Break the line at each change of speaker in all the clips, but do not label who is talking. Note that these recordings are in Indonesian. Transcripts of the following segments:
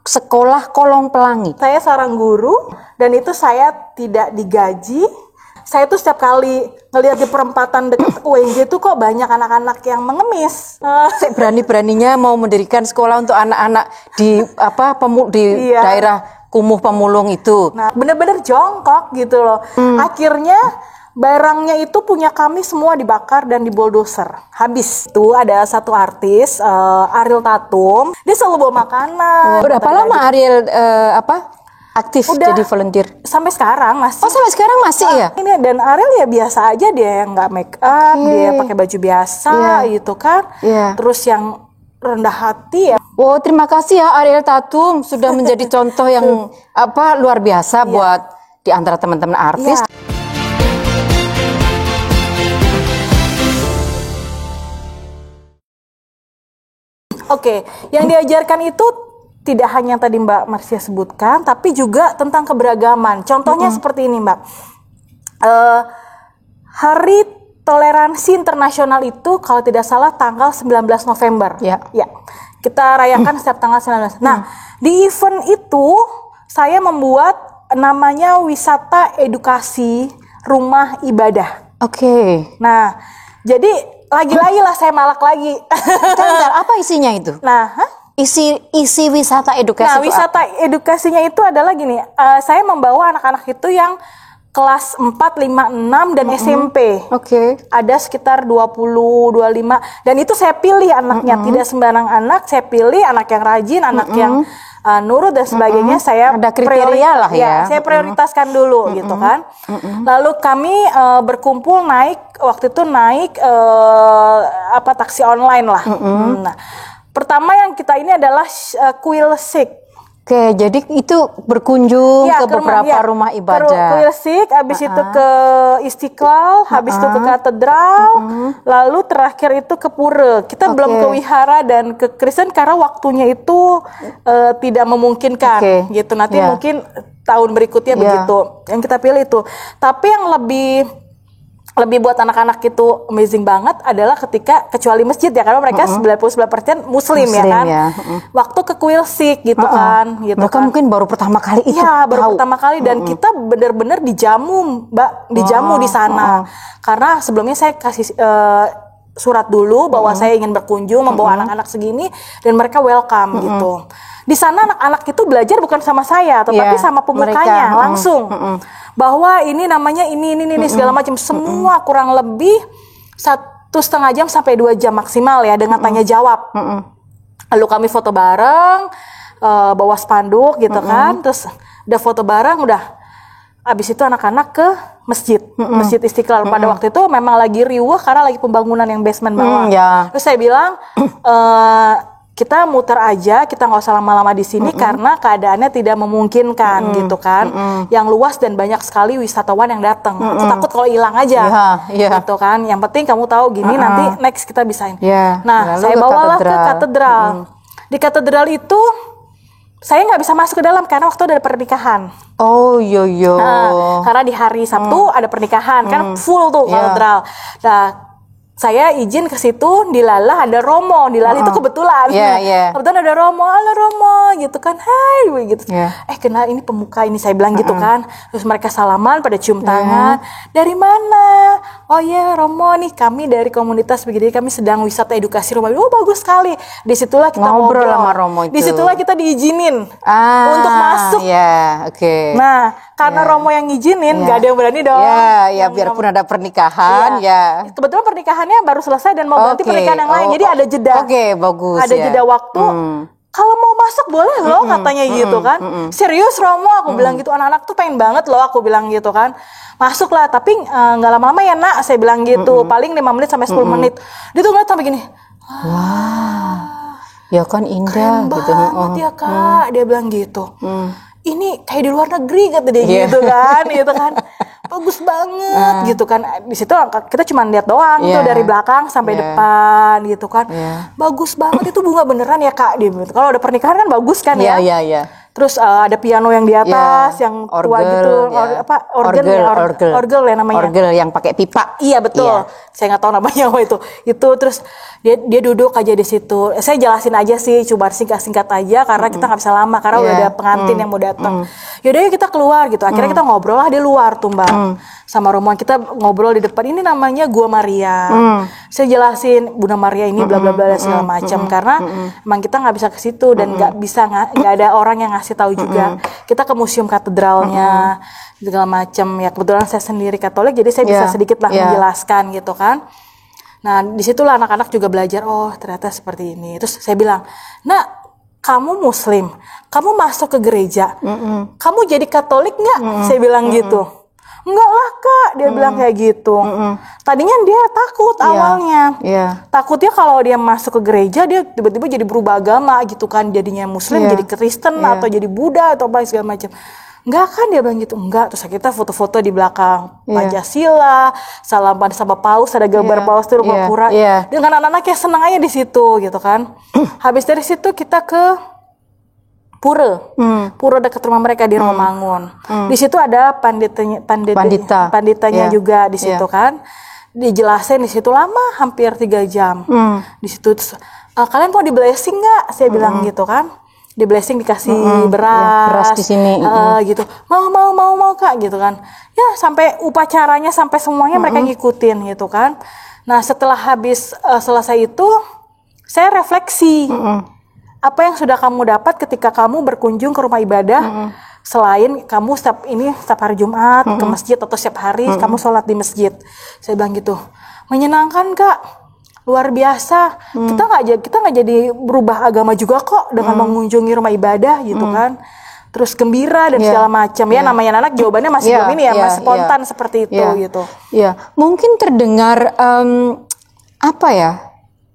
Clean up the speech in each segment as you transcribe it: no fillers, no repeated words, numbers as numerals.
sekolah Kolong Pelangi.
Saya seorang guru dan itu saya tidak digaji. Saya tuh setiap kali ngelihat di perempatan dekat UNJ itu kok banyak anak-anak yang mengemis.
Saya berani-beraninya mau mendirikan sekolah untuk anak-anak di daerah Kumuh Pemulung itu.
Nah, bener-bener jongkok gitu loh. Akhirnya barangnya itu punya kami semua dibakar dan diboldoser. Habis itu ada satu artis Ariel Tatum, dia selalu bawa makanan.
Berapa lama Ariel aktif
Udah,
jadi volunteer?
Sampai sekarang masih.
Oh, sampai sekarang masih ya?
Ini dan Ariel ya biasa aja, dia yang nggak make up, dia pakai baju biasa gitu kan. Terus yang rendah hati ya.
Oh, terima kasih ya Ariel Tatum sudah menjadi contoh yang luar biasa buat di antara teman-teman artis.
Oke, yang diajarkan itu tidak hanya yang tadi Mbak Marcia sebutkan, tapi juga tentang keberagaman. Contohnya seperti ini, Mbak. Hari Toleransi Internasional itu kalau tidak salah tanggal 19 November. Ya. Kita rayakan setiap tanggal 19. Nah, di event itu saya membuat namanya wisata edukasi rumah ibadah.
Oke.
Nah, jadi lagi-lagi lah saya malak lagi.
Bentar, apa isinya itu?
Nah,
isi wisata edukasi.
Nah, wisata edukasinya itu adalah gini, saya membawa anak-anak itu yang kelas 4, 5, 6 dan SMP.
Oke.
Ada sekitar 20, 25 dan itu saya pilih anaknya, tidak sembarang anak, saya pilih anak yang rajin, anak yang nurut dan sebagainya. Saya
ada kriteria lah ya.
Saya prioritaskan dulu gitu kan. Lalu kami berkumpul waktu itu naik taksi online lah. Nah, pertama yang kita ini adalah Quilsik.
Oke, jadi itu berkunjung ke beberapa rumah ibadah.
Quilsik, habis itu ke Istiqlal, habis itu ke katedral, lalu terakhir itu ke pura. Kita belum ke wihara dan ke Kristen karena waktunya itu tidak memungkinkan gitu. Nanti mungkin tahun berikutnya begitu. Yang kita pilih itu. Tapi yang lebih buat anak-anak itu amazing banget adalah ketika kecuali masjid ya karena mereka 99% muslim ya kan. Waktu ke Quilsik gitu kan gitu.
Mereka mungkin baru pertama kali itu.
Iya, baru pertama kali dan kita benar-benar dijamu, Mbak, dijamu di sana. Karena sebelumnya saya kasih surat dulu bahwa saya ingin berkunjung membawa anak-anak segini dan mereka welcome gitu. Di sana anak-anak itu belajar bukan sama saya tetapi sama pemukanya langsung. Bahwa ini namanya ini segala macam, semua kurang lebih 1,5 jam sampai 2 jam maksimal ya dengan tanya jawab. Lalu kami foto bareng, bawa spanduk gitu kan, terus udah foto bareng, udah abis itu anak-anak ke masjid Istiqlal. Pada waktu itu memang lagi riuh karena lagi pembangunan yang basement bawah. Terus saya bilang kita muter aja, kita nggak usah lama-lama di sini karena keadaannya tidak memungkinkan gitu kan. Yang luas dan banyak sekali wisatawan yang datang. Aku takut kalau hilang aja, gitu kan. Yang penting kamu tahu gini nanti next kita bisain. Nah, saya bawalah ke katedral. Di katedral itu saya nggak bisa masuk ke dalam karena waktu ada pernikahan.
Oh iya.
Karena di hari Sabtu ada pernikahan kan full tuh katedral. Nah, saya izin ke situ, dilalah ada Romo, dilalah itu kebetulan. Kebetulan ada Romo, halo Romo gitu kan, hai gitu. Kenal ini pemuka ini, saya bilang gitu kan. Terus mereka salaman pada cium tangan. Dari mana? Oh ya Romo nih, kami dari komunitas begini, kami sedang wisata edukasi rumah. Oh bagus sekali. Disitulah kita ngobrol
sama Romo itu.
Disitulah kita diizinin untuk masuk. Nah, karena Romo yang ngizinin, nggak ada yang berani dong.
Biarpun ada pernikahan,
Kebetulan pernikahannya baru selesai dan mau ganti pernikahan yang lain, jadi ada jeda.
Bagus.
Ada jeda waktu. Kalau mau masuk boleh loh katanya gitu kan. Serius Romo, aku bilang gitu. Anak-anak tuh pengen banget loh, aku bilang gitu kan. Masuklah, tapi nggak lama-lama ya nak, saya bilang gitu. Paling 5 menit sampai 10 menit. Dia tuh ngeliat sampai gini.
Wah, ya kan indah
keren
gitu.
Banget ya kak, dia bilang gitu. Ini kayak di luar negeri kata dia gitu kan, bagus banget gitu kan. Di situ kita cuma lihat doang tuh dari belakang sampai depan gitu kan, bagus banget itu bunga beneran ya kak dia. Kalau ada pernikahan kan bagus kan ya. Terus ada piano yang di atas, yang tua
orgel,
gitu, orgel ya namanya.
Orgel yang pakai pipa.
Iya betul.
Iya.
Saya nggak tahu namanya apa itu. Itu terus dia duduk aja di situ. Saya jelasin aja sih, coba singkat-singkat aja karena kita nggak bisa lama karena udah ada pengantin yang mau datang. Yaudah yuk kita keluar gitu. Akhirnya kita ngobrol lah di luar tuh Mbak. Sama rombongan kita ngobrol di depan. Ini namanya Gua Maria. Saya jelasin Bunda Maria ini bla bla bla segala macam karena emang kita nggak bisa ke situ dan nggak ada orang yang ngasih tahu juga. Kita ke museum katedralnya segala macam ya, kebetulan saya sendiri Katolik jadi saya bisa sedikit lah menjelaskan gitu kan. Nah disitulah anak-anak juga belajar, oh ternyata seperti ini. Terus saya bilang, nak kamu Muslim, kamu masuk ke gereja, kamu jadi Katolik nggak? Saya bilang gitu. Enggak lah Kak, dia bilang kayak gitu. Tadinya dia takut awalnya. Takutnya kalau dia masuk ke gereja dia tiba-tiba jadi berubah agama gitu kan, jadinya Muslim jadi Kristen atau jadi Buddha atau apa segala macam. Enggak kan dia bilang gitu. Enggak, terus kita foto-foto di belakang Pancasila, salaman sama paus, ada gambar paus di rumah pura. Dengan anak-anak yang senang aja di situ gitu kan. Habis dari situ kita ke Pura dekat rumah mereka di Romangun. Di situ ada panditanya juga di situ kan. Dijelasin di situ lama hampir 3 jam. Di situ kalian mau di blessing nggak? Saya bilang gitu kan. Di blessing dikasih beras
di sini.
Gitu. Mau Kak gitu kan. Ya sampai upacaranya sampai semuanya mereka ngikutin gitu kan. Nah setelah habis selesai itu saya refleksi. Apa yang sudah kamu dapat ketika kamu berkunjung ke rumah ibadah selain kamu setiap hari Jumat ke masjid atau setiap hari kamu sholat di masjid. Saya bilang gitu. Menyenangkan Kak. Luar biasa. Kita nggak jadi berubah agama juga kok dengan mengunjungi rumah ibadah gitu kan. Terus gembira dan segala macam. Ya namanya anak jawabannya masih belum ini ya, masih spontan seperti itu gitu.
Ya, mungkin terdengar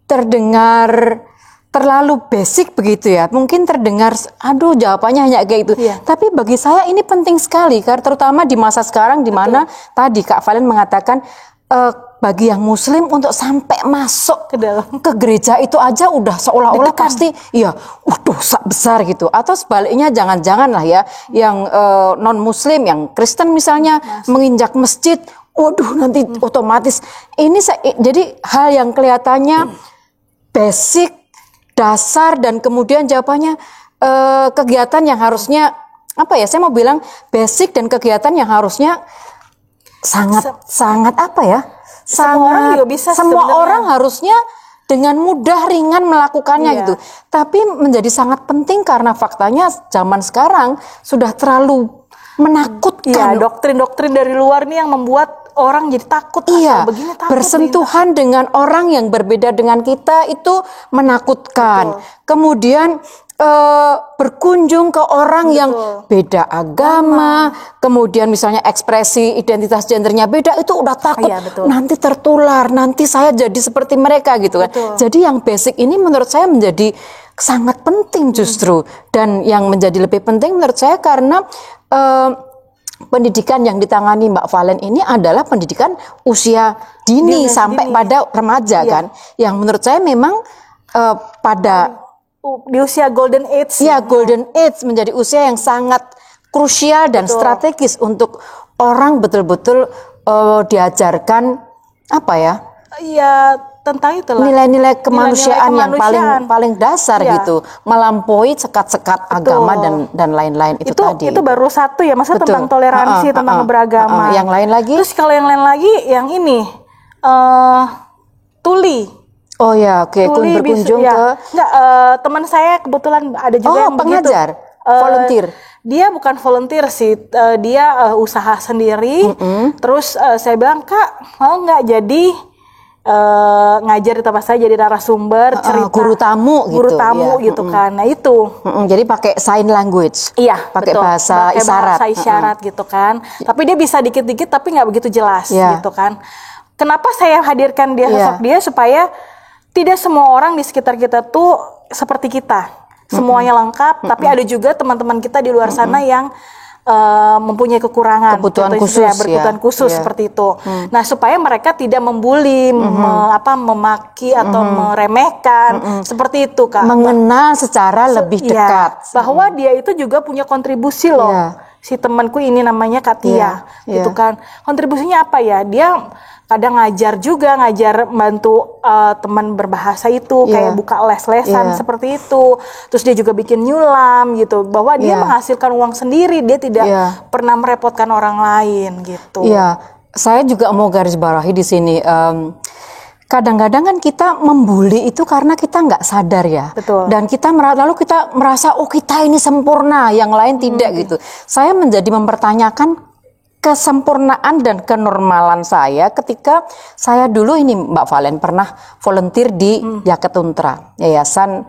terdengar terlalu basic begitu ya. Mungkin terdengar aduh jawabannya hanya kayak gitu. Tapi bagi saya ini penting sekali karena terutama di masa sekarang di mana tadi Kak Valen mengatakan bagi yang Muslim untuk sampai masuk ke gereja itu aja udah seolah-olah pasti dosa besar gitu. Atau sebaliknya jangan-jangan lah ya yang non Muslim, yang Kristen misalnya menginjak masjid, waduh nanti otomatis ini jadi hal yang kelihatannya basic, dasar, dan kemudian jawabannya kegiatan yang harusnya saya mau bilang basic dan kegiatan yang harusnya sangat orang harusnya dengan mudah ringan melakukannya gitu. Tapi menjadi sangat penting karena faktanya zaman sekarang sudah terlalu menakutkan.
Doktrin-doktrin dari luar nih yang membuat orang jadi takut. Begini takut.
Bersentuhan dengan orang yang berbeda dengan kita itu menakutkan. Kemudian berkunjung ke orang yang beda agama, kemudian misalnya ekspresi identitas gendernya beda, itu udah takut nanti tertular, nanti saya jadi seperti mereka gitu kan. Jadi yang basic ini menurut saya menjadi sangat penting justru, dan yang menjadi lebih penting menurut saya karena pendidikan yang ditangani Mbak Valen ini adalah pendidikan usia dini sampai pada remaja kan, yang menurut saya memang pada
di usia golden age.
Golden age menjadi usia yang sangat krusial dan strategis untuk orang betul-betul diajarkan
tentang itulah
nilai-nilai kemanusiaan yang paling dasar gitu, melampaui sekat-sekat agama dan lain-lain itu tadi.
Itu baru satu ya, maksudnya tentang toleransi, tentang beragama.
Yang lain lagi?
Terus kalau yang lain lagi yang ini tuli.
Oh ya, Kun berkunjung ke
teman saya kebetulan ada juga yang
pengajar, volunteer.
Dia bukan volunteer sih, dia usaha sendiri. Terus saya bilang, Kak mau nggak jadi ngajar di tempat saya, jadi narasumber, cerita,
guru tamu
gitu kan. Nah itu.
Jadi pakai sign language. Pakai bahasa isyarat
gitu kan. Tapi dia bisa dikit-dikit tapi nggak begitu jelas gitu kan. Kenapa saya hadirkan dia sosok dia supaya tidak semua orang di sekitar kita tuh seperti kita, semuanya lengkap. Tapi ada juga teman-teman kita di luar sana yang mempunyai kekurangan,
kebutuhan
contohnya
khusus,
berkebutuhan khusus seperti itu. Nah, supaya mereka tidak membuli, memaki atau meremehkan, seperti itu, Kak.
Mengenal secara lebih dekat.
Bahwa dia itu juga punya kontribusi loh. Si temanku ini namanya Kak Tia, gitu kan. Kontribusinya apa ya? Dia kadang ngajar bantu teman berbahasa itu, kayak buka les-lesan seperti itu. Terus dia juga bikin nyulam gitu, bahwa dia menghasilkan uang sendiri, dia tidak pernah merepotkan orang lain gitu.
Iya, saya juga mau garis bawahi di sini. Kadang-kadang kan kita membuli itu karena kita nggak sadar ya.
Betul.
Dan kita lalu kita merasa oh kita ini sempurna, yang lain tidak gitu. Saya menjadi mempertanyakan kesempurnaan dan kenormalan saya ketika saya dulu ini Mbak Valen pernah volunteer di Yaketuntra, yayasan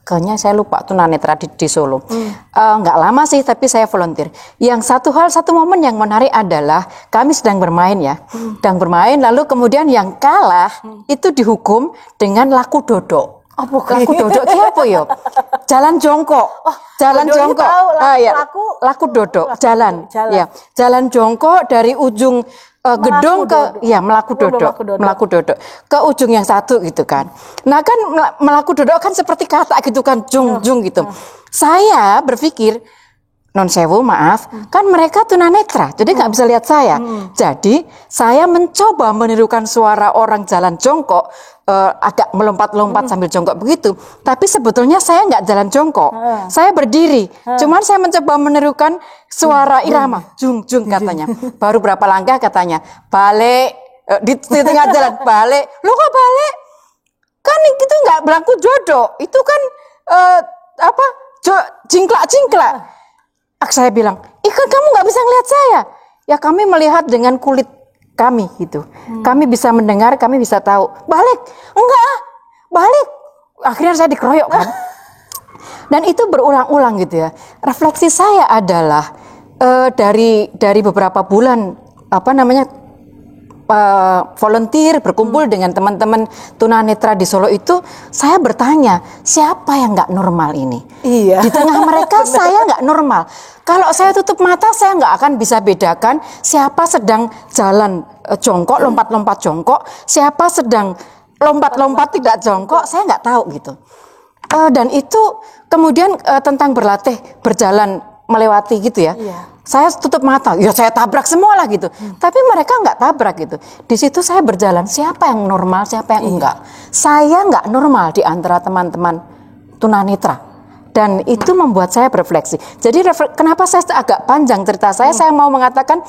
kayaknya saya lupa tunanetra di Solo. Nggak lama sih tapi saya volunteer. Yang satu momen yang menarik adalah kami sedang bermain lalu kemudian yang kalah itu dihukum dengan laku dodok. Laku dodok ki apa ya? Jalan jongkok. Jalan jongkok. Laku dodok, jalan. Ya, jalan jongkok dari ujung gedung ke melaku dodok ke ujung yang satu gitu kan. Nah kan melaku dodok kan seperti kata gitu kan, jung gitu. Saya berpikir non sewu maaf, kan mereka tunanetra, jadi nggak bisa lihat saya. Jadi saya mencoba menirukan suara orang jalan jongkok, agak melompat-lompat sambil jongkok begitu. Tapi sebetulnya saya nggak jalan jongkok, saya berdiri. Cuman saya mencoba menirukan suara irama, jung katanya. Baru berapa langkah katanya, balik di tengah jalan, balik. Lo kok balik? Kan itu nggak berlaku jodoh, itu kan jingklak. Saya bilang, kan kamu nggak bisa ngelihat saya. Ya kami melihat dengan kulit kami gitu. Kami bisa mendengar, kami bisa tahu. Balik, enggak, balik. Akhirnya saya dikeroyok kan. Dan itu berulang-ulang gitu ya. Refleksi saya adalah dari beberapa bulan volunteer berkumpul dengan teman-teman tunanetra di Solo itu, saya bertanya siapa yang nggak normal ini? Iya. Di tengah mereka saya nggak normal. Kalau saya tutup mata saya nggak akan bisa bedakan siapa sedang jalan jongkok, lompat-lompat jongkok, siapa sedang lompat-lompat tidak jongkok, saya nggak tahu gitu. Dan itu kemudian tentang berlatih berjalan melewati gitu ya. Iya. Saya tutup mata, ya saya tabrak semua lah gitu. Tapi mereka nggak tabrak gitu. Di situ saya berjalan, siapa yang normal, siapa yang enggak. Saya nggak normal di antara teman-teman tunanetra. Dan itu membuat saya berefleksi. Jadi kenapa saya agak panjang cerita saya mau mengatakan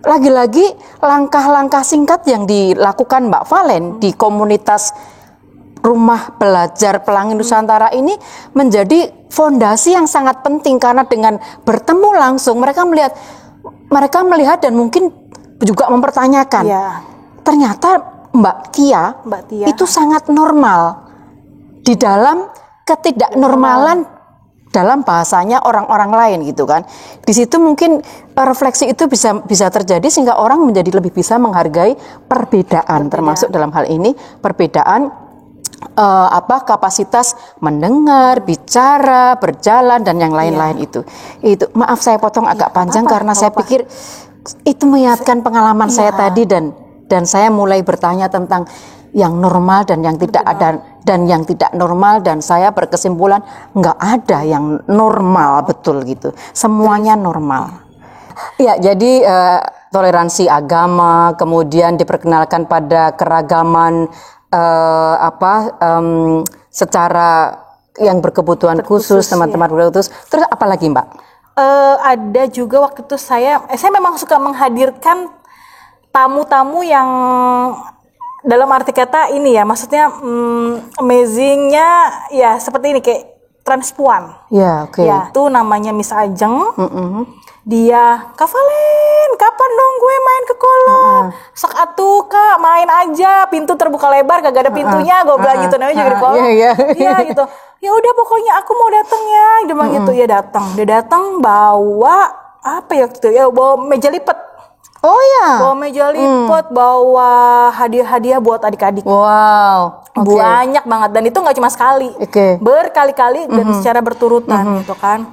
lagi-lagi langkah-langkah singkat yang dilakukan Mbak Valen di komunitas Rumah Belajar Pelangi Nusantara ini menjadi fondasi yang sangat penting, karena dengan bertemu langsung mereka melihat dan mungkin juga mempertanyakan. Ternyata Mbak Tia itu sangat normal di dalam ketidaknormalan dalam bahasanya orang-orang lain gitu kan. Di situ mungkin refleksi itu bisa terjadi sehingga orang menjadi lebih bisa menghargai perbedaan. Termasuk dalam hal ini perbedaan kapasitas mendengar, bicara, berjalan dan yang lain-lain itu. Maaf saya potong agak panjang karena saya pikir itu mengingatkan pengalaman saya tadi dan saya mulai bertanya tentang yang normal dan yang tidak ada dan yang tidak normal, dan saya berkesimpulan nggak ada yang normal betul gitu. Semuanya normal. Ya, jadi toleransi agama kemudian diperkenalkan pada keragaman secara yang berkebutuhan khusus, teman-teman berkebutuhan. Terus apa lagi Mbak?
Ada juga waktu itu saya memang suka menghadirkan tamu-tamu yang dalam arti kata ini ya, maksudnya amazingnya ya seperti ini, kayak transpuan.
Ya, oke.
Ya, itu namanya Miss Ajeng. Dia, Kak Valen, kapan dong gue main ke kolam? Sok atuh Kak, main aja, pintu terbuka lebar, kagak ada pintunya, gue bilang gitu, namanya juga di kolam. Iya gitu. Ya udah pokoknya aku mau datang ya, dia bilang gitu. Ya datang, dia datang bawa apa ya gitu ya, bawa meja lipat.
Oh ya.
Bawa meja lipat, bawa hadiah-hadiah buat adik-adik.
Wow.
Banyak banget, dan itu nggak cuma sekali, berkali-kali dan secara berturutan gitu kan.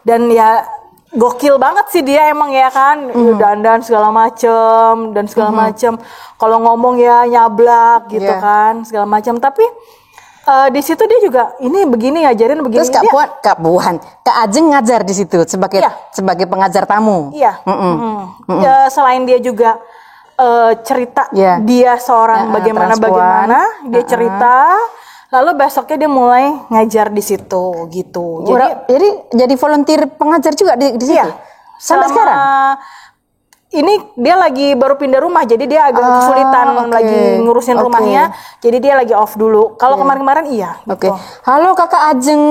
Dan ya gokil banget sih dia emang ya kan, dandan segala macem. Kalau ngomong ya nyablak gitu kan, segala macam. Tapi di situ dia juga ini begini ngajarin begini.
Terus Kak Ajeng ngajar di situ sebagai pengajar tamu.
Iya. Ya, selain dia juga cerita dia seorang bagaimana dia cerita, lalu besoknya dia mulai ngajar di situ gitu.
Jadi volunteer pengajar juga di situ.
Iya.
Sampai sekarang.
Ini dia lagi baru pindah rumah, jadi dia agak kesulitan lagi ngurusin rumahnya. Jadi dia lagi off dulu. Kalau kemarin-kemarin iya.
Gitu. Halo Kakak Ajeng,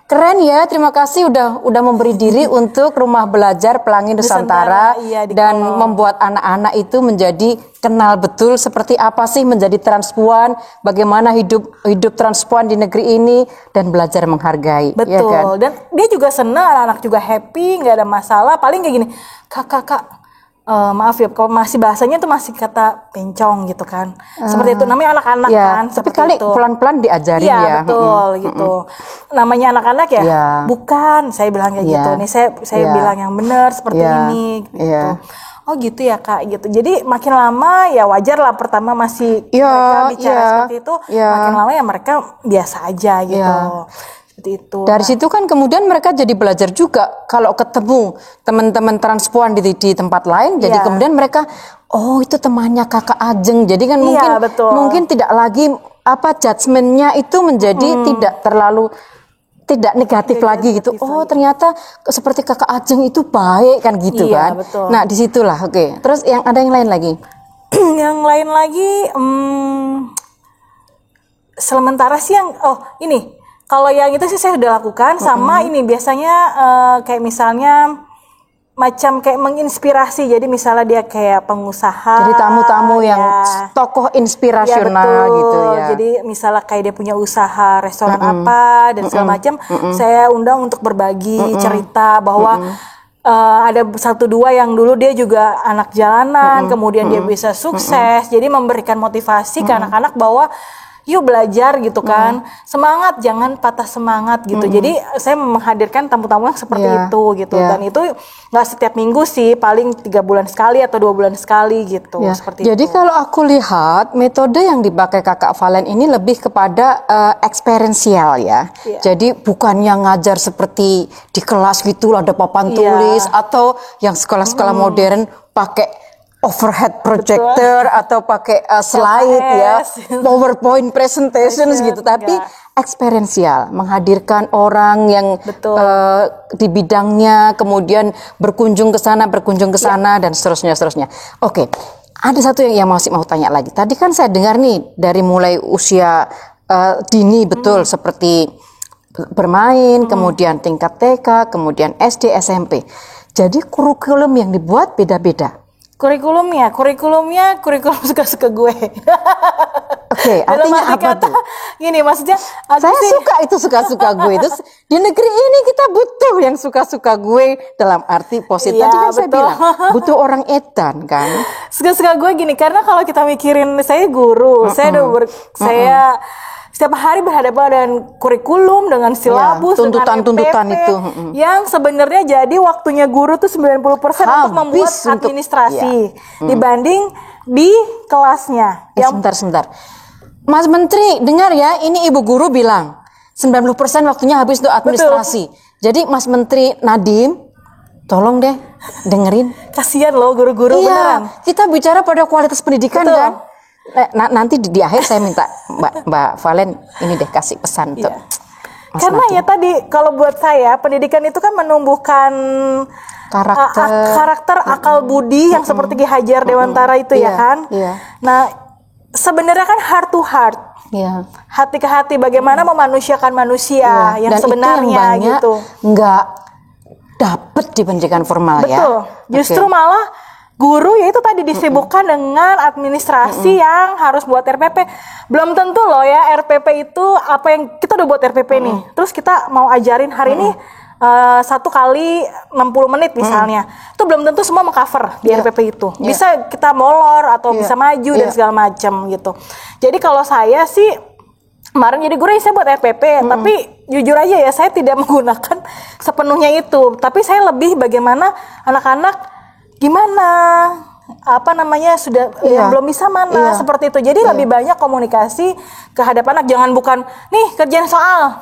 keren ya, terima kasih udah memberi diri untuk Rumah Belajar Pelangi Nusantara dan membuat anak-anak itu menjadi kenal betul seperti apa sih menjadi transpuan, bagaimana hidup transpuan di negeri ini dan belajar menghargai.
Betul.
Ya kan?
Dan dia juga senang, anak-anak juga happy, nggak ada masalah. Paling kayak gini, kak. Maaf ya, kalau masih bahasanya tuh masih kata pencong gitu kan. Seperti itu namanya anak-anak kan.
Tapi kali pelan-pelan diajarin ya.
Iya betul gitu. Namanya anak-anak ya. Bukan, saya bilang kayak gitu. Nih saya bilang yang benar seperti ini gitu. Oh gitu ya Kak gitu. Jadi makin lama ya wajar lah, pertama masih mereka bicara seperti itu. Makin lama ya mereka biasa aja gitu. Itu.
Dari situ kan kemudian mereka jadi belajar juga kalau ketemu teman-teman transpuan di tempat lain, jadi kemudian mereka itu temannya Kakak Ajeng, jadi kan mungkin tidak lagi judgementnya itu menjadi tidak negatif lagi gitu. Oh ternyata seperti Kakak Ajeng itu baik kan gitu kan.
Betul.
Nah disitulah Terus ada yang lain lagi?
Yang lain lagi sementara sih yang ini. Kalau yang itu sih saya sudah lakukan, sama ini biasanya kayak misalnya macam kayak menginspirasi. Jadi misalnya dia kayak pengusaha.
Jadi tamu-tamu yang tokoh inspirasional gitu ya.
Jadi misalnya kayak dia punya usaha restoran apa dan segala macam, saya undang untuk berbagi cerita bahwa ada 1-2 yang dulu dia juga anak jalanan, kemudian dia bisa sukses. Jadi memberikan motivasi ke anak-anak bahwa yuk belajar gitu kan, semangat, jangan patah semangat gitu. Jadi saya menghadirkan tamu-tamu yang seperti itu gitu, dan itu nggak setiap minggu sih, paling 3 bulan sekali atau 2 bulan sekali gitu. Seperti
jadi
itu.
Kalau aku lihat metode yang dipakai Kakak Valen ini lebih kepada eksperiensial ya. Jadi bukannya ngajar seperti di kelas gitu ada papan tulis, atau yang sekolah-sekolah modern pakai overhead projector atau pakai slide PowerPoint presentations gitu, tapi eksperiensial, menghadirkan orang yang di bidangnya, kemudian berkunjung ke sana dan seterusnya. Oke. Ada satu yang masih mau tanya lagi. Tadi kan saya dengar nih dari mulai usia dini betul seperti bermain, kemudian tingkat TK, kemudian SD, SMP. Jadi kurikulum yang dibuat beda-beda.
Kurikulum suka-suka gue.
Artinya apa tuh?
Gini, maksudnya
saya suka itu suka-suka gue. Terus di negeri ini kita butuh yang suka-suka gue dalam arti positif. Tadi kan saya bilang butuh orang edan kan.
Suka-suka gue gini, karena kalau kita mikirin saya guru, saya setiap hari berhadapan dengan kurikulum, dengan silabus,
tuntutan-tuntutan itu.
Yang sebenarnya jadi waktunya guru tuh 90% untuk membuat administrasi dibanding di kelasnya.
Sebentar. Mas Menteri, dengar ya, ini Ibu Guru bilang 90% waktunya habis untuk administrasi. Jadi Mas Menteri Nadiem, tolong deh dengerin.
Kasihan loh guru-guru beneran.
Kita bicara pada kualitas pendidikan kan. Nanti di akhir saya minta Mbak Valen ini deh kasih pesan tuh.
Karena ya tadi kalau buat saya pendidikan itu kan menumbuhkan karakter akal budi yang seperti Ki Hajar Dewantara itu ya kan. Nah sebenarnya kan heart to heart, hati ke hati, bagaimana memanusiakan manusia yang
dan
sebenarnya
itu yang
gitu.
Nggak dapet di pendidikan formal.
Betul. Justru malah guru ya itu tadi disibukkan dengan administrasi yang harus buat RPP. Belum tentu loh ya RPP itu apa yang kita udah buat RPP nih. Terus kita mau ajarin hari ini 1 kali 60 menit misalnya. Itu belum tentu semua mengcover di RPP itu. Bisa kita molor atau bisa maju dan segala macam gitu. Jadi kalau saya sih kemarin jadi guru saya buat RPP, tapi jujur aja ya, saya tidak menggunakan sepenuhnya itu, tapi saya lebih bagaimana anak-anak gimana sudah yang belum bisa mana seperti itu. Jadi lebih banyak komunikasi ke hadap anak, jangan bukan nih kerjaan soal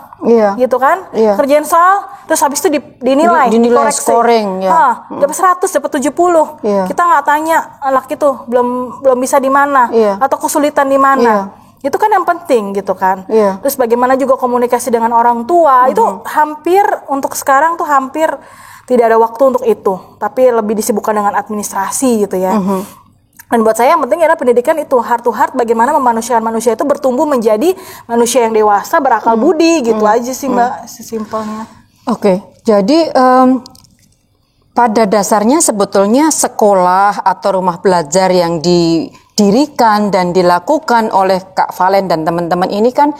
gitu kan, kerjaan soal terus habis itu dinilai
scoring
dapat 100 dapat 70 kita nggak tanya anak itu belum bisa di mana atau kesulitan di mana. Itu kan yang penting gitu kan. Terus bagaimana juga komunikasi dengan orang tua, itu hampir untuk sekarang tuh hampir tidak ada waktu untuk itu, tapi lebih disibukkan dengan administrasi gitu ya. Dan buat saya yang penting adalah pendidikan itu heart to heart, bagaimana memanusiakan manusia itu bertumbuh menjadi manusia yang dewasa, berakal budi gitu aja sih Mbak, sesimpelnya.
Oke, jadi pada dasarnya sebetulnya sekolah atau rumah belajar yang didirikan dan dilakukan oleh Kak Valen dan teman-teman ini kan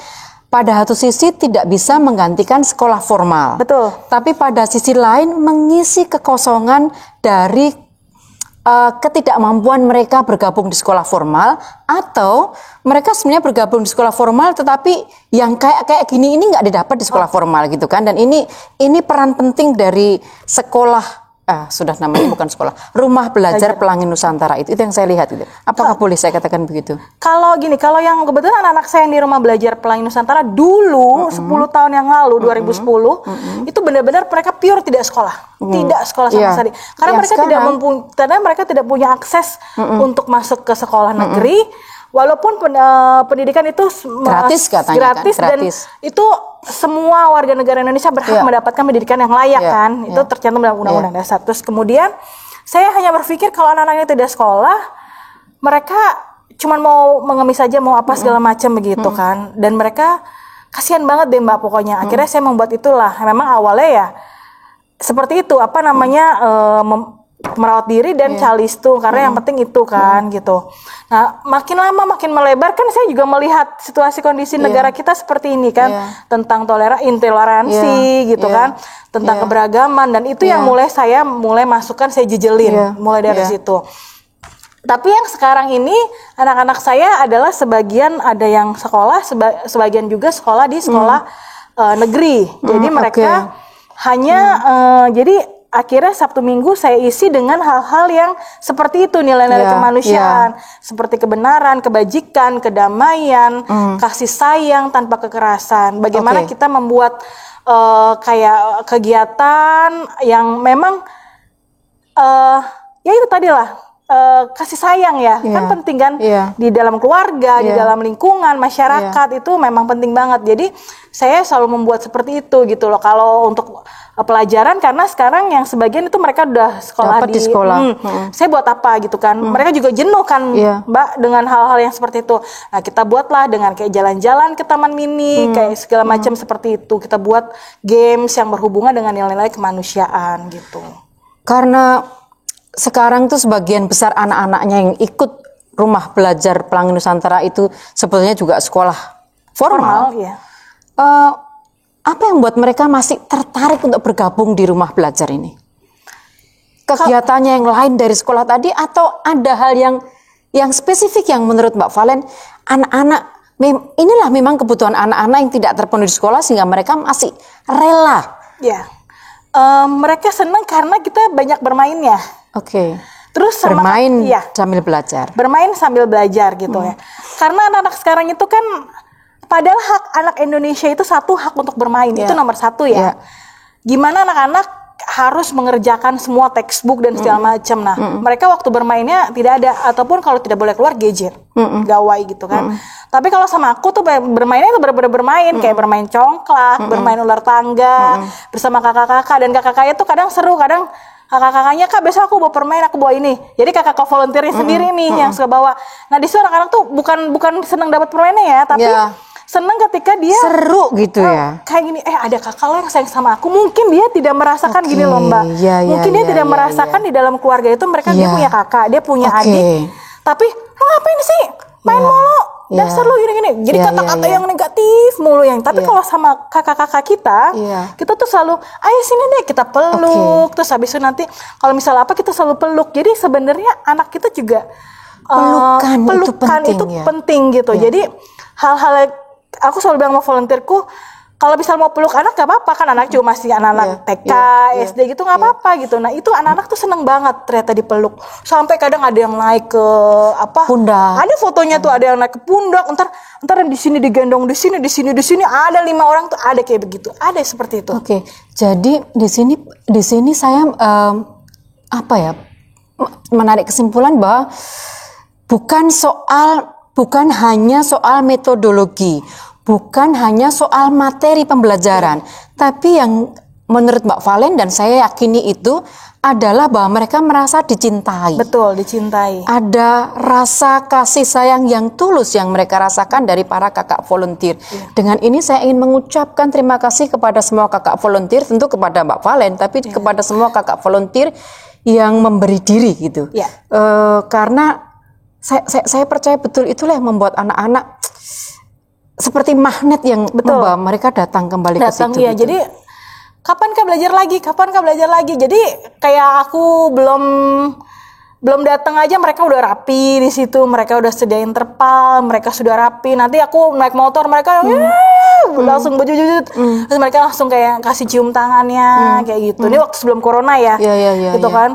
pada satu sisi tidak bisa menggantikan sekolah formal.
Betul.
Tapi pada sisi lain mengisi kekosongan dari ketidakmampuan mereka bergabung di sekolah formal, atau mereka sebenarnya bergabung di sekolah formal tetapi yang kayak gini ini nggak didapat di sekolah formal gitu kan. Dan ini peran penting dari sekolah sudah namanya bukan sekolah, rumah belajar Pelangi Nusantara itu yang saya lihat itu. Apakah boleh saya katakan begitu?
Kalau yang kebetulan anak-anak saya yang di rumah belajar Pelangi Nusantara dulu 10 tahun yang lalu 2010 itu benar-benar mereka pure tidak sekolah. Tidak sekolah sama sekali. Karena mereka tidak punya akses untuk masuk ke sekolah negeri. Walaupun pendidikan itu
gratis katanya,
gratis. Dan itu semua warga negara Indonesia berhak mendapatkan pendidikan yang layak kan. Itu tercantum dalam Undang-Undang Dasar. Terus kemudian saya hanya berpikir kalau anak-anaknya tidak sekolah, mereka cuma mau mengemis saja, mau apa segala macam begitu kan. Dan mereka kasihan banget deh Mbak pokoknya. Akhirnya saya membuat itulah. Memang awalnya ya seperti itu merawat diri dan calistu, karena yang penting itu kan gitu. Nah makin lama makin melebar kan, saya juga melihat situasi kondisi negara kita seperti ini kan, tentang intoleransi gitu kan, tentang keberagaman, dan itu yang saya masukkan, saya jejelin mulai dari situ. Tapi yang sekarang ini anak-anak saya adalah sebagian ada yang sekolah, sebagian juga sekolah di sekolah negeri. Jadi mereka hanya jadi akhirnya Sabtu Minggu saya isi dengan hal-hal yang seperti itu, nilai-nilai kemanusiaan, seperti kebenaran, kebajikan, kedamaian, kasih sayang tanpa kekerasan. Bagaimana kita membuat kayak kegiatan yang memang ya itu tadi lah, kasih sayang kan penting kan, di dalam keluarga, di dalam lingkungan masyarakat itu memang penting banget. Jadi saya selalu membuat seperti itu gitu loh. Kalau untuk pelajaran, karena sekarang yang sebagian itu mereka udah sekolah
di sekolah.
Saya buat apa gitu kan, mereka juga jenuh kan Mbak dengan hal-hal yang seperti itu. Nah kita buatlah dengan kayak jalan-jalan ke taman mini, kayak segala macam seperti itu. Kita buat games yang berhubungan dengan nilai-nilai kemanusiaan gitu.
Karena sekarang tuh sebagian besar anak-anaknya yang ikut rumah belajar Pelangi Nusantara itu sebetulnya juga sekolah formal. Apa yang membuat mereka masih tertarik untuk bergabung di rumah belajar ini? Kegiatannya yang lain dari sekolah tadi, atau ada hal yang spesifik yang menurut Mbak Valen, anak-anak inilah memang kebutuhan anak-anak yang tidak terpenuhi di sekolah sehingga mereka masih rela?
Mereka senang karena kita banyak bermainnya. Terus
bermain sambil belajar.
Bermain sambil belajar gitu ya. Karena anak-anak sekarang itu kan, padahal hak anak Indonesia itu hak untuk bermain, itu nomor 1 ya. Gimana anak-anak harus mengerjakan semua textbook dan segala macam. Nah, mereka waktu bermainnya tidak ada, ataupun kalau tidak boleh keluar gadget, gawai gitu kan. Tapi kalau sama aku tuh bermainnya itu benar-benar bermain, kayak bermain congklak, bermain ular tangga bersama kakak-kakak, dan kakak-kakaknya tuh kadang seru, kadang kakak-kakaknya, Kak besok aku bawa permain, aku bawa ini. Jadi kakak volunteernya sendiri nih yang suka bawa. Nah di situ anak-anak tuh bukan senang dapat permainnya ya, tapi senang ketika dia
seru gitu ya.
Kayak gini, ada kakak lo yang sayang sama aku. Mungkin dia tidak merasakan gini loh Mbak. Mungkin dia tidak merasakan di dalam keluarga itu dia punya kakak, dia punya adik. Tapi lo ngapain sih? Main mulu. Dasar lo gini-gini. Jadi kata-kata yang negatif mulu yang. Tapi kalau sama kakak-kakak kita tuh selalu, ayo sini deh kita peluk. Terus habis itu nanti kalau misalnya apa kita selalu peluk. Jadi sebenarnya anak kita juga pelukan itu penting gitu. Jadi hal-hal aku selalu bilang sama volunteerku, kalau bisa mau peluk anak gak apa-apa kan, anak cuma masih anak-anak TK, SD gitu gak apa-apa gitu. Nah itu anak-anak tuh seneng banget ternyata dipeluk. Sampai kadang ada yang naik ke
pundak.
Ada fotonya tuh, ada yang naik ke pundak. Ntar di sini digendong, di sini ada 5 orang tuh, ada kayak begitu, ada seperti itu.
Oke, jadi di sini saya menarik kesimpulan bahwa bukan hanya soal metodologi, bukan hanya soal materi pembelajaran, tapi yang menurut Mbak Valen dan saya yakini itu adalah bahwa mereka merasa dicintai.
Betul, dicintai.
Ada rasa kasih sayang yang tulus yang mereka rasakan dari para kakak volunteer. Dengan ini saya ingin mengucapkan terima kasih kepada semua kakak volunteer, tentu kepada Mbak Valen, tapi kepada semua kakak volunteer yang memberi diri gitu. Karena saya percaya betul itulah yang membuat anak-anak seperti magnet yang membawa mereka datang kembali ke situ.
Iya.
Gitu.
Jadi kapankah belajar lagi? Jadi kayak aku belum datang aja mereka udah rapi di situ, mereka udah sediain terpal, mereka sudah rapi. Nanti aku naik motor, mereka langsung bujut-bujut, terus mereka langsung kayak kasih cium tangannya kayak gitu. Ini waktu sebelum corona ya, gitu kan,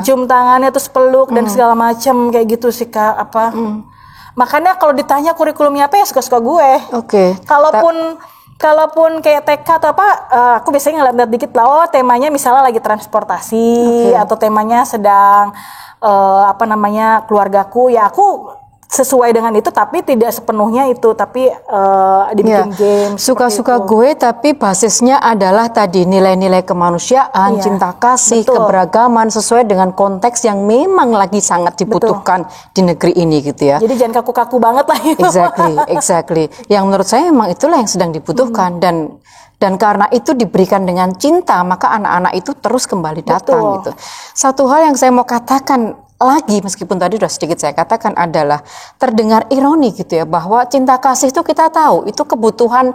cium tangannya terus peluk dan segala macam kayak gitu sih Kak. Makanya kalau ditanya kurikulumnya apa ya suka-suka gue. Kalaupun kayak TK atau apa, aku biasanya ngeliat dikit lah. Temanya misalnya lagi transportasi atau temanya sedang keluargaku, ya aku sesuai dengan itu, tapi tidak sepenuhnya itu, tapi dibikin game.
Suka-suka gue, tapi basisnya adalah tadi nilai-nilai kemanusiaan, cinta kasih, keberagaman sesuai dengan konteks yang memang lagi sangat dibutuhkan di negeri ini gitu ya.
Jadi jangan kaku-kaku banget lah.
Exactly. Yang menurut saya memang itulah yang sedang dibutuhkan dan karena itu diberikan dengan cinta, maka anak-anak itu terus kembali datang gitu. Satu hal yang saya mau katakan lagi, meskipun tadi sudah sedikit saya katakan, adalah terdengar ironi gitu ya, bahwa cinta kasih itu kita tahu itu kebutuhan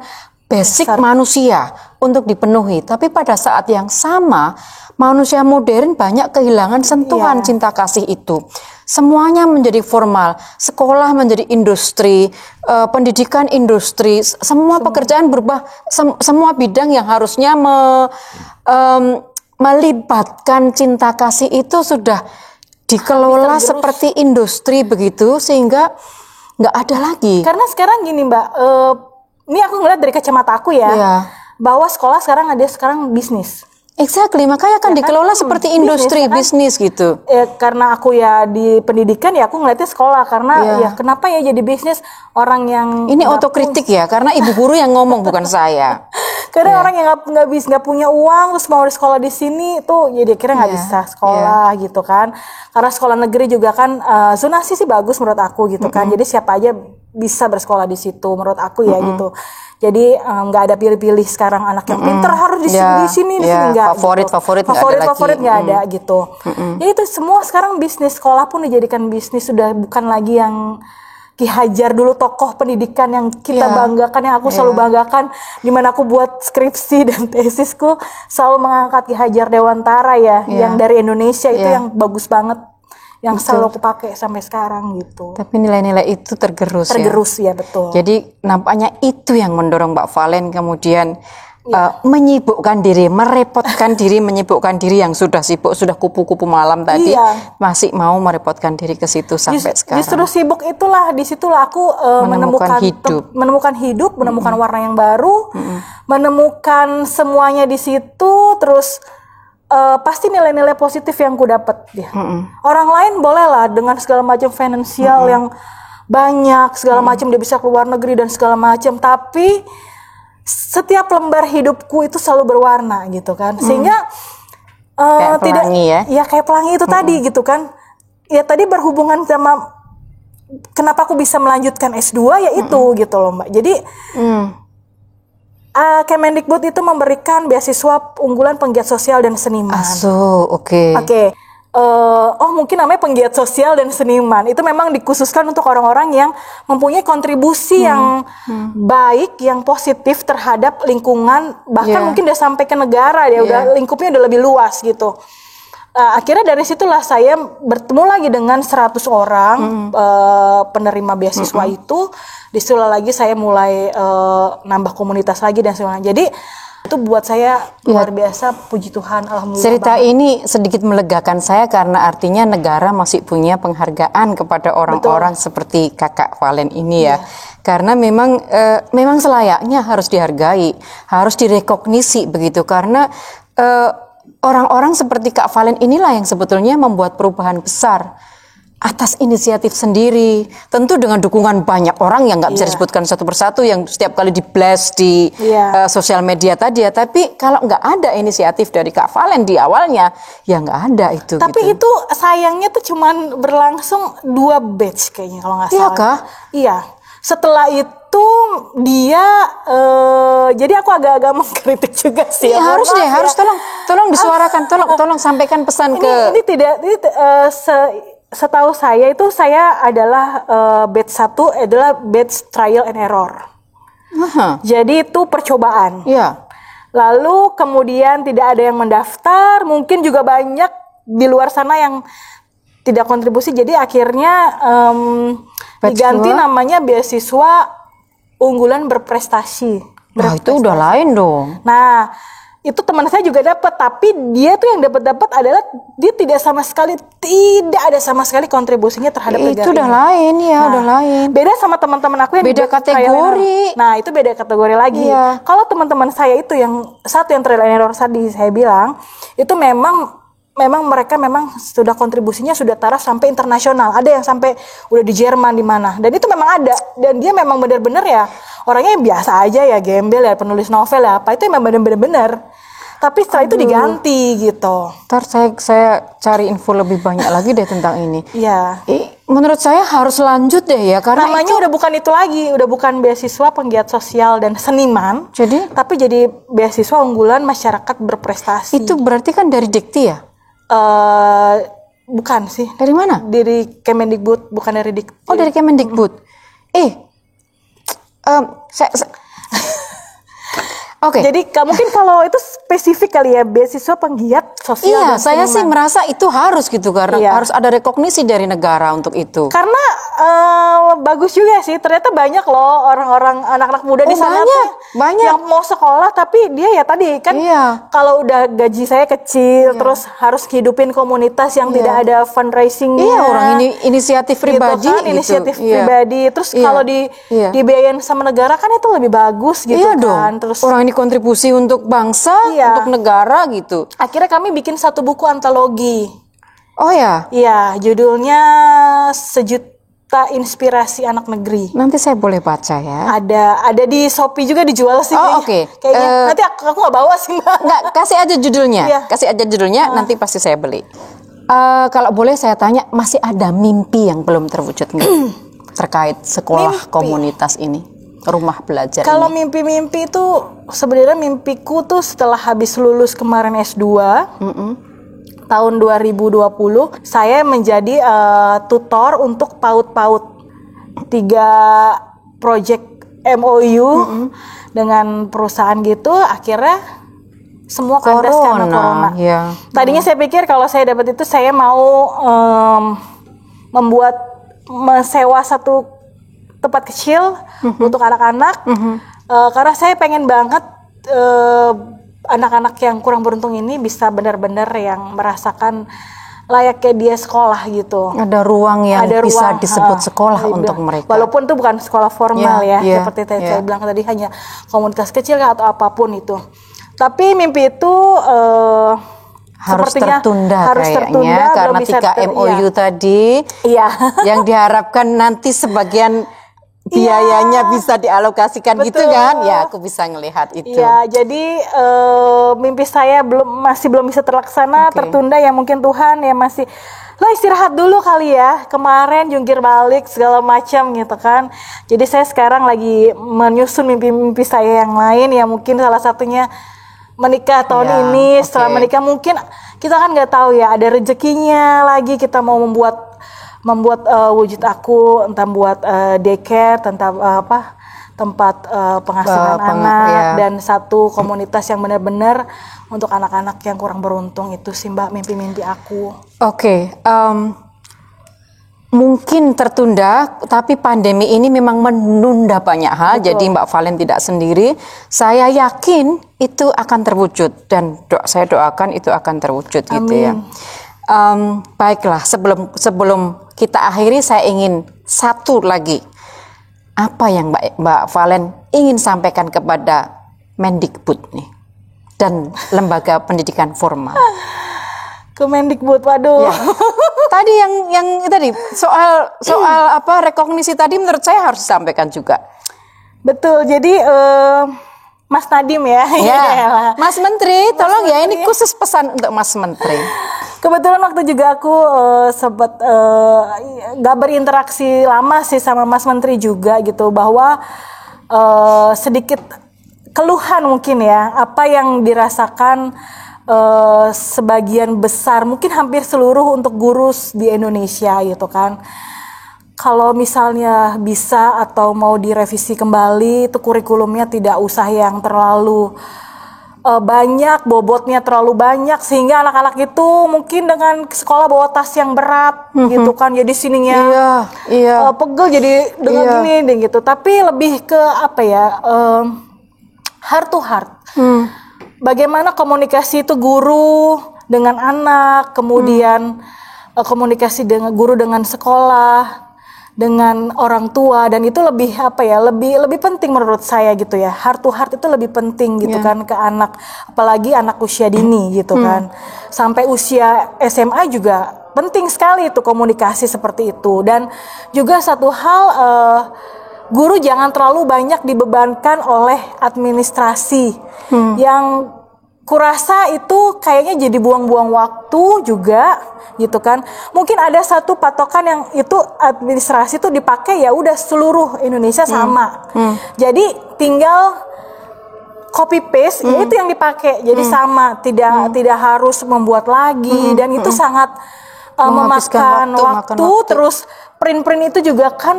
basic manusia untuk dipenuhi, tapi pada saat yang sama manusia modern banyak kehilangan sentuhan cinta kasih itu. Semuanya menjadi formal, sekolah menjadi industri, pendidikan industri, semua pekerjaan berubah, semua bidang yang harusnya melibatkan cinta kasih itu sudah dikelola seperti industri begitu, sehingga nggak ada lagi.
Karena sekarang gini Mbak, ini aku ngeliat dari kacamata aku ya, bahwa sekolah sekarang bisnis.
Exactly, makanya kan dikelola seperti industri bisnis gitu.
Karena aku ya di pendidikan, ya aku ngeliatnya sekolah, karena ya kenapa ya jadi bisnis orang yang
ini otokritik ya, karena ibu guru yang ngomong bukan saya.
Karena orang yang nggak punya uang terus mau di sekolah di sini tuh, ya dia kira nggak bisa sekolah gitu kan. Karena sekolah negeri juga kan zonasi sih bagus menurut aku gitu kan. Jadi siapa aja bisa bersekolah di situ menurut aku ya gitu. Jadi nggak ada pilih-pilih sekarang anak yang pinter harus di sini nggak. Favorit nggak ada gitu. Ya itu semua sekarang bisnis, sekolah pun dijadikan bisnis, sudah bukan lagi yang Ki Hajar dulu tokoh pendidikan yang kita banggakan, yang aku selalu banggakan, dimana aku buat skripsi dan tesisku selalu mengangkat Ki Hajar Dewantara yang dari Indonesia itu yang bagus banget, yang selalu aku pakai sampai sekarang gitu.
Tapi nilai-nilai itu tergerus
ya betul.
Jadi nampaknya itu yang mendorong Mbak Valen kemudian menyibukkan diri, merepotkan diri, menyibukkan diri yang sudah sibuk, sudah kupu-kupu malam tadi, masih mau merepotkan diri ke situ sampai sekarang.
Justru sibuk disitulah aku menemukan hidup, menemukan warna yang baru, menemukan semuanya di situ, terus pasti nilai-nilai positif yang ku dapat ya. Orang lain bolehlah dengan segala macam finansial yang banyak, segala macam dia bisa keluar negeri dan segala macam, tapi setiap lembar hidupku itu selalu berwarna gitu kan, sehingga
kayak pelangi
kayak pelangi itu tadi gitu kan. Ya tadi berhubungan sama kenapa aku bisa melanjutkan S2 ya itu gitu loh Mbak. Jadi Kemendikbud itu memberikan beasiswa unggulan penggiat sosial dan seniman.
Oke.
Mungkin namanya penggiat sosial dan seniman. Itu memang dikhususkan untuk orang-orang yang mempunyai kontribusi yang baik, yang positif terhadap lingkungan, bahkan mungkin udah sampai ke negara ya, udah lingkupnya udah lebih luas gitu. Akhirnya dari situlah saya bertemu lagi dengan 100 orang penerima beasiswa itu. Disitulah lagi saya mulai nambah komunitas lagi dan sebagainya. Jadi itu buat saya luar biasa, puji Tuhan, alhamdulillah.
Cerita ini sedikit melegakan saya karena artinya negara masih punya penghargaan kepada orang-orang seperti Kakak Valen ini ya. Karena memang selayaknya harus dihargai, harus direkognisi begitu, karena orang-orang seperti Kak Valen inilah yang sebetulnya membuat perubahan besar atas inisiatif sendiri, tentu dengan dukungan banyak orang yang nggak bisa disebutkan satu persatu yang setiap kali di-blast di sosial media tadi ya. Tapi kalau nggak ada inisiatif dari Kak Valen di awalnya, ya nggak ada itu.
Tapi itu sayangnya tuh cuman berlangsung 2 batch kayaknya kalau nggak salah.
Iya kah?
Iya. Setelah itu dia, jadi aku agak-agak mengkritik juga sih.
Iya, harus deh, harus tolong disuarakan, tolong sampaikan pesan ke.
Ini tidak, setahu saya itu saya adalah batch 1 adalah batch trial and error. Jadi itu percobaan.
Iya.
Lalu kemudian tidak ada yang mendaftar, mungkin juga banyak di luar sana yang tidak kontribusi. Jadi akhirnya diganti namanya beasiswa unggulan berprestasi.
Nah itu udah lain dong.
Nah itu teman saya juga dapat, tapi dia tuh yang dapat adalah dia tidak ada sama sekali kontribusinya terhadap negara.
Itu udah lain ya, udah lain.
Beda sama teman-teman aku yang
beda kategori.
Nah itu beda kategori lagi.
Iya.
Kalau teman-teman saya itu yang satu yang trial and error tadi saya bilang itu memang mereka sudah kontribusinya sudah taraf sampai internasional. Ada yang sampai udah di Jerman di mana. Dan itu memang ada. Dan dia memang benar-benar ya orangnya yang biasa aja ya, gembel ya, penulis novel ya apa, itu memang benar-benar. Tapi setelah itu diganti gitu.
Ntar saya cari info lebih banyak lagi deh tentang ini.
Iya.
Menurut saya harus lanjut deh ya, karena
namanya udah bukan itu lagi, udah bukan beasiswa penggiat sosial dan seniman. Tapi jadi beasiswa unggulan masyarakat berprestasi.
Itu berarti kan dari Dikti ya?
Bukan sih.
Dari mana?
Dari Kemendikbud, bukan dari Dikti.
Oh, dari Kemendikbud. Oke.
Jadi mungkin kalau itu spesifik kali ya, beasiswa penggiat sosial.
Iya, saya sih merasa itu harus gitu, karena harus ada rekognisi dari negara untuk itu.
Karena bagus juga sih, ternyata banyak loh orang-orang anak-anak muda di sana
banyak
yang mau sekolah, tapi dia ya tadi kan kalau udah gaji saya kecil, terus harus hidupin komunitas yang tidak ada fundraisingnya.
Iya, orang ini inisiatif pribadi
gitu kan, inisiatif pribadi. Terus kalau dibiayain sama negara kan itu lebih bagus gitu kan. Terus
orang ini kontribusi untuk bangsa, untuk negara gitu.
Akhirnya kami bikin satu buku antologi.
Oh ya?
Iya, judulnya Sejuta Inspirasi Anak Negeri.
Nanti saya boleh baca ya.
Ada di Shopee juga dijual sih.
Oh oke.
Kayaknya nanti aku nggak bawa sih Mbak.
Nggak, kasih aja judulnya. Kasih aja judulnya, nanti pasti saya beli. Kalau boleh saya tanya, masih ada mimpi yang belum terwujud nggak? Terkait sekolah komunitas ini? Rumah belajar
kalau
ini.
Mimpi-mimpi itu sebenarnya mimpiku tuh setelah habis lulus kemarin S2 tahun 2020 saya menjadi tutor untuk PAUD 3 project MOU dengan perusahaan gitu. Akhirnya semua kandas karena corona. Tadinya saya pikir kalau saya dapat itu saya mau mensewa satu tempat kecil untuk anak-anak, karena saya pengen banget anak-anak yang kurang beruntung ini bisa benar-benar yang merasakan layaknya dia sekolah gitu.
Ada ruang yang bisa disebut sekolah untuk mereka.
Walaupun itu bukan sekolah formal seperti saya bilang tadi, hanya komunitas kecil atau apapun itu. Tapi mimpi itu
harus tertunda kayaknya karena 3 MOU tadi yang diharapkan nanti sebagian biayanya bisa dialokasikan. Betul. Gitu kan ya, aku bisa ngelihat itu.
Ya, jadi mimpi saya masih belum bisa terlaksana, tertunda ya, mungkin Tuhan ya masih lo istirahat dulu kali ya, kemarin jungkir balik segala macam gitu kan. Jadi saya sekarang lagi menyusun mimpi-mimpi saya yang lain ya, mungkin salah satunya menikah tahun ini. Setelah menikah mungkin kita kan nggak tahu ya, ada rezekinya lagi, kita mau membuat wujud aku, entah buat daycare, tempat pengasuhan anak
ya.
dan satu komunitas yang benar-benar untuk anak-anak yang kurang beruntung. Itu sih Mbak mimpi-mimpi aku.
Oke, mungkin tertunda, tapi pandemi ini memang menunda banyak hal.
Betul.
Jadi Mbak Valen tidak sendiri. Saya yakin itu akan terwujud dan saya doakan itu akan terwujud.
Amin.
Gitu ya. Baiklah, sebelum kita akhiri, saya ingin satu lagi. Apa yang Mbak Valen ingin sampaikan kepada Mendikbud nih dan lembaga pendidikan formal?
Kemendikbud, waduh.
Ya. Tadi yang tadi soal apa rekognisi tadi menurut saya harus disampaikan juga.
Betul. Jadi Mas Nadiem ya.
Ya. Mas Menteri, tolong ya, ini khusus pesan untuk Mas Menteri.
Kebetulan waktu juga aku sempat gak berinteraksi lama sih sama Mas Menteri juga gitu, bahwa sedikit keluhan mungkin ya, apa yang dirasakan sebagian besar, mungkin hampir seluruh untuk guru di Indonesia gitu kan. Kalau misalnya bisa atau mau direvisi kembali, itu kurikulumnya tidak usah yang terlalu banyak, bobotnya terlalu banyak sehingga anak-anak itu mungkin dengan sekolah bawa tas yang berat gitu kan, jadi sininya pegel jadi dengan gini deh gitu. Tapi lebih ke apa ya, heart to heart. Bagaimana komunikasi itu guru dengan anak, kemudian komunikasi dengan guru dengan sekolah, dengan orang tua, dan itu lebih apa ya, lebih penting menurut saya gitu ya. Heart to heart itu lebih penting gitu kan ke anak, apalagi anak usia dini gitu kan. Sampai usia SMA juga penting sekali itu komunikasi seperti itu. Dan juga satu hal, guru jangan terlalu banyak dibebankan oleh administrasi yang kurasa itu kayaknya jadi buang-buang waktu juga gitu kan. Mungkin ada satu patokan yang itu administrasi itu dipakai ya udah seluruh Indonesia sama. Jadi tinggal copy paste ya itu yang dipakai. Jadi sama, tidak harus membuat lagi dan itu sangat memakan waktu. Terus print itu juga kan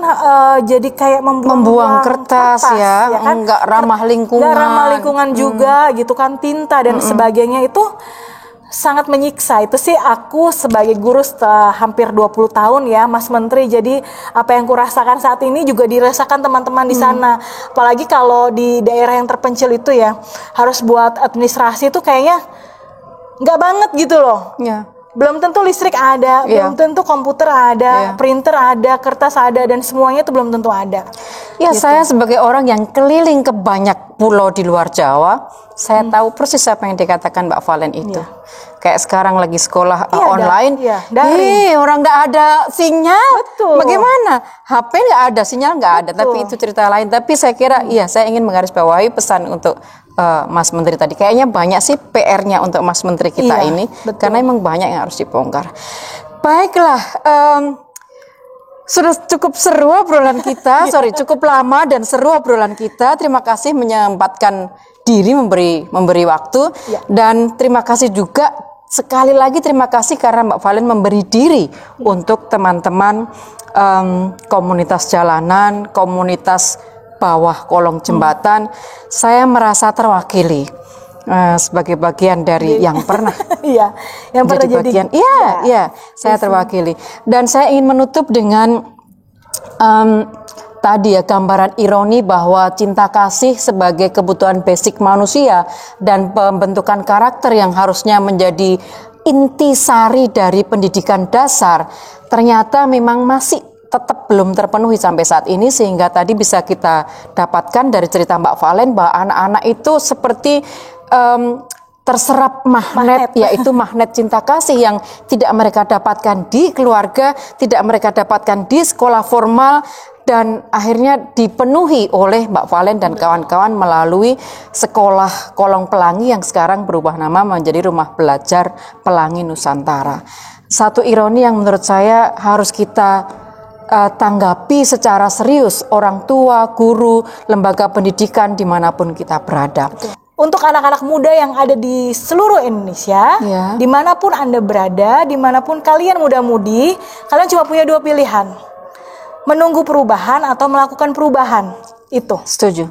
jadi kayak membuang kertas
ya kan? Nggak ramah lingkungan.
Nggak ramah lingkungan juga gitu kan, tinta dan sebagainya itu sangat menyiksa. Itu sih aku sebagai guru setelah hampir 20 tahun ya Mas Menteri, jadi apa yang kurasakan saat ini juga dirasakan teman-teman di sana. Apalagi kalau di daerah yang terpencil itu ya, harus buat administrasi itu kayaknya nggak banget gitu loh. Belum tentu listrik ada, belum tentu komputer ada, printer ada, kertas ada, dan semuanya itu belum tentu ada.
Ya gitu. Saya sebagai orang yang keliling ke banyak pulau di luar Jawa, saya tahu persis apa yang dikatakan Mbak Valen itu. Kayak sekarang lagi sekolah online, orang nggak ada sinyal, bagaimana? HP nggak ada, sinyal nggak ada, tapi itu cerita lain. Tapi saya kira, saya ingin menggarisbawahi pesan untuk Mas Menteri tadi. Kayaknya banyak sih PR-nya untuk Mas Menteri kita ini, karena emang banyak yang harus dibongkar. Baiklah, sudah cukup seru obrolan kita, cukup lama dan seru obrolan kita. Terima kasih menyempatkan diri memberi waktu, dan terima kasih juga sekali lagi terima kasih karena Mbak Valen memberi diri untuk teman-teman komunitas jalanan, komunitas bawah kolong jembatan. Saya merasa terwakili sebagai bagian dari yang pernah
yang pernah
jadi bagian. Saya terwakili. Dan saya ingin menutup dengan tadi ya, gambaran ironi bahwa cinta kasih sebagai kebutuhan basic manusia dan pembentukan karakter yang harusnya menjadi intisari dari pendidikan dasar ternyata memang masih tetap belum terpenuhi sampai saat ini, sehingga tadi bisa kita dapatkan dari cerita Mbak Valen bahwa anak-anak itu seperti terserap magnet, yaitu magnet cinta kasih yang tidak mereka dapatkan di keluarga, tidak mereka dapatkan di sekolah formal, dan akhirnya dipenuhi oleh Mbak Valen dan kawan-kawan melalui sekolah Kolong Pelangi yang sekarang berubah nama menjadi Rumah Belajar Pelangi Nusantara. Satu ironi yang menurut saya harus kita tanggapi secara serius, orang tua, guru, lembaga pendidikan dimanapun kita berada.
Untuk anak-anak muda yang ada di seluruh Indonesia, dimanapun Anda berada, dimanapun kalian muda-mudi, kalian cuma punya dua pilihan: menunggu perubahan atau melakukan perubahan. Itu.
Setuju.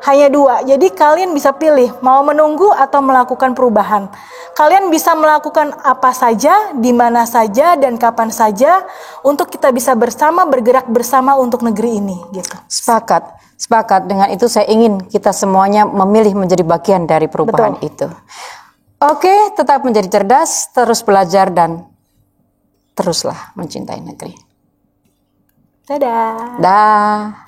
Hanya 2. Jadi kalian bisa pilih mau menunggu atau melakukan perubahan. Kalian bisa melakukan apa saja, di mana saja, dan kapan saja untuk kita bisa bersama bergerak bersama untuk negeri ini. Gitu.
Sepakat. Dengan itu saya ingin kita semuanya memilih menjadi bagian dari perubahan itu. Oke, tetap menjadi cerdas, terus belajar dan teruslah mencintai negeri.
Dadah.
Dah.